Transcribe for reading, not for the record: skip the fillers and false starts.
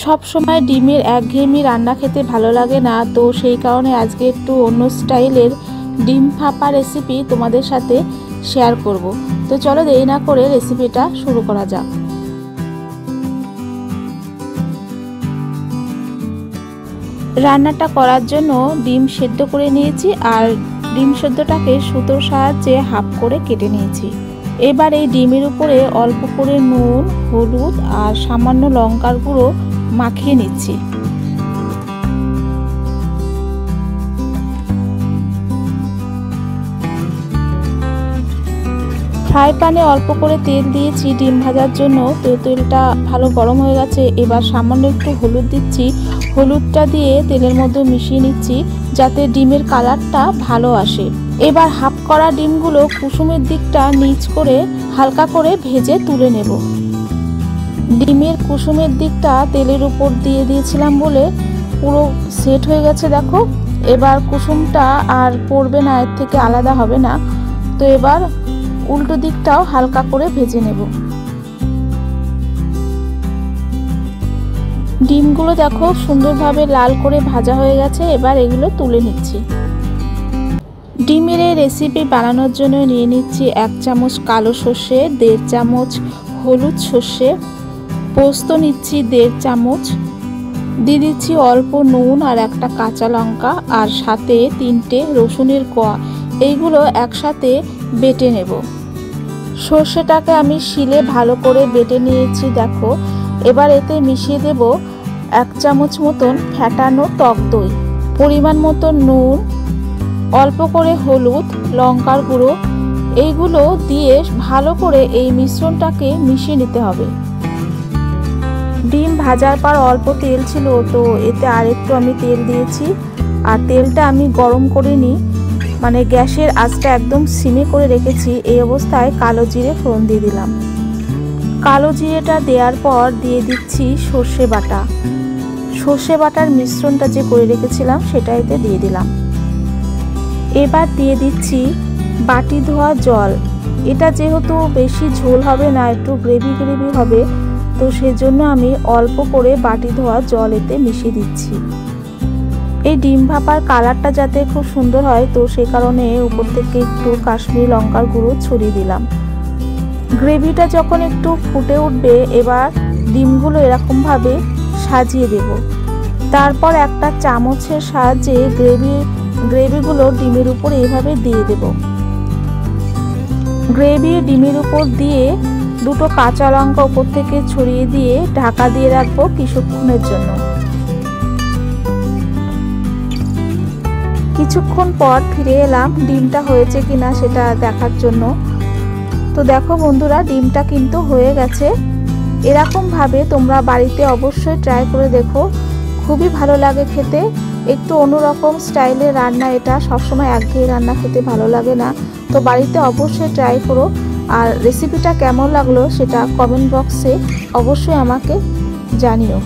সব সময় ডিমের একঘেয়েমি রান্না খেতে ভালো লাগে না, তো সেই কারণে আজকে একটু অন্য স্টাইলের ডিম ভাপা রেসিপি তোমাদের সাথে শেয়ার করব। তো চলো দেরি না করে রেসিপিটা শুরু করা যাক। রান্নাটা করার জন্য ডিম সেদ্ধ করে নিয়েছি, আর ডিম সেদ্ধটাকে সুতোর সাহায্যে হাফ করে কেটে নিয়েছি। এবার এই ডিমের উপরে অল্প করে নুন, হলুদ আর সামান্য লঙ্কার গুঁড়ো মাখিয়ে নিচ্ছি। ফ্রাই প্যানে অল্প করে তেল দিয়েছি ডিম ভাজার জন্য, তো তেলটা ভালো গরম হয়ে গেছে। এবার সামান্য একটু হলুদ দিচ্ছি, হলুদটা দিয়ে তেলের মধ্যে মিশিয়ে নিচ্ছি যাতে ডিমের কালারটা ভালো আসে। এবার হাফ করা ডিমগুলো কুসুমের দিকটা নিচ করে হালকা করে ভেজে তুলে নেব। ডিমের কুসুমের দিকটা তেলের উপর দিয়ে দিয়েছিলাম বলে পুরো সেট হয়ে গেছে দেখো। এবার কুসুমটা আর পড়বে না, এর থেকে আলাদা হবে না। তো এবার উল্টো দিকটাও হালকা করে ভেজে নেব। ডিমগুলো দেখো সুন্দরভাবে লাল করে ভাজা হয়ে গেছে। এবার এগুলো তুলে নিচ্ছি। ডিমের এই রেসিপি বানানোর জন্য নিয়ে নিচ্ছি 1 চামচ কালো সর্ষে, 1.5 চামচ হলুদ সর্ষে, পোস্ত নিচ্ছি 1.5 চামচ, দিয়ে দিচ্ছি অল্প নুন আর একটা কাঁচা লঙ্কা, আর সাথে 3টে রসুনের কোয়া। এইগুলো একসাথে বেটে নেব। সর্ষেটাকে আমি শিলে ভালো করে বেটে নিয়েছি দেখো। এবার এতে মিশিয়ে দেব 1 চামচ মতন ফ্যাটানো টক দই, পরিমাণ মতো নুন, অল্প করে হলুদ, লঙ্কার গুঁড়ো। এইগুলো দিয়ে ভালো করে এই মিশ্রণটাকে মিশিয়ে নিতে হবে। ডিম ভাজার পর অল্প তেল ছিল, তো এতে আরেকটু আমি তেল দিয়েছি। আর তেলটা আমি গরম করে নিই, মানে গ্যাসের আঁচটা একদম সিমে করে রেখেছি। এই অবস্থায় কালো জিরে ফোড়ন দিয়ে দিলাম। কালো জিরেটা দেওয়ার পর দিয়ে দিচ্ছি সর্ষে বাটা। সর্ষে বাটার মিশ্রণটা যে করে রেখেছিলাম সেটা এতে দিয়ে দিলাম। এবার দিয়ে দিচ্ছি বাটি ধোয়া জল। এটা যেহেতু বেশি ঝোল হবে না, একটু গ্রেভি গ্রেভি হবে, তো সেজন্য আমি অল্প করে বাটি ধোয়া জল এতে মিশিয়ে দিচ্ছি। এই ডিম ভাপার কালারটা যাতে খুব সুন্দর হয়, তো সে কারণে উপর থেকে একটু কাশ্মীরি লঙ্কার গুঁড়ো ছড়িয়ে দিলাম। গ্রেভিটা যখন একটু ফুটে উঠবে, এবার ডিমগুলো এরকমভাবে সাজিয়ে দেব। তারপর একটা চামচের সাহায্যে গ্রেভিগুলো ডিমের উপর এইভাবে দিয়ে দেব। গ্রেভি ডিমের উপর দিয়ে 2টো কাঁচা লঙ্কা উপর থেকে ছড়িয়ে দিয়ে ঢাকা দিয়ে রাখবো কিছুক্ষণের জন্য। কিছুক্ষণ পর ফিরে এলাম ডিমটা হয়েছে কিনা সেটা দেখার জন্য। তো দেখো বন্ধুরা, ডিমটা কিন্তু হয়ে গেছে। এরকমভাবে তোমরা বাড়িতে অবশ্যই ট্রাই করে দেখো, খুবই ভালো লাগে খেতে। একটু অন্যরকম স্টাইলের রান্না এটা, সবসময় একঘেয়ে রান্না খেতে ভালো লাগে না। তো বাড়িতে অবশ্যই ট্রাই করো। আর রেসিপিটা কেমন লাগলো সেটা কমেন্ট বক্সে অবশ্যই আমাকে জানিও।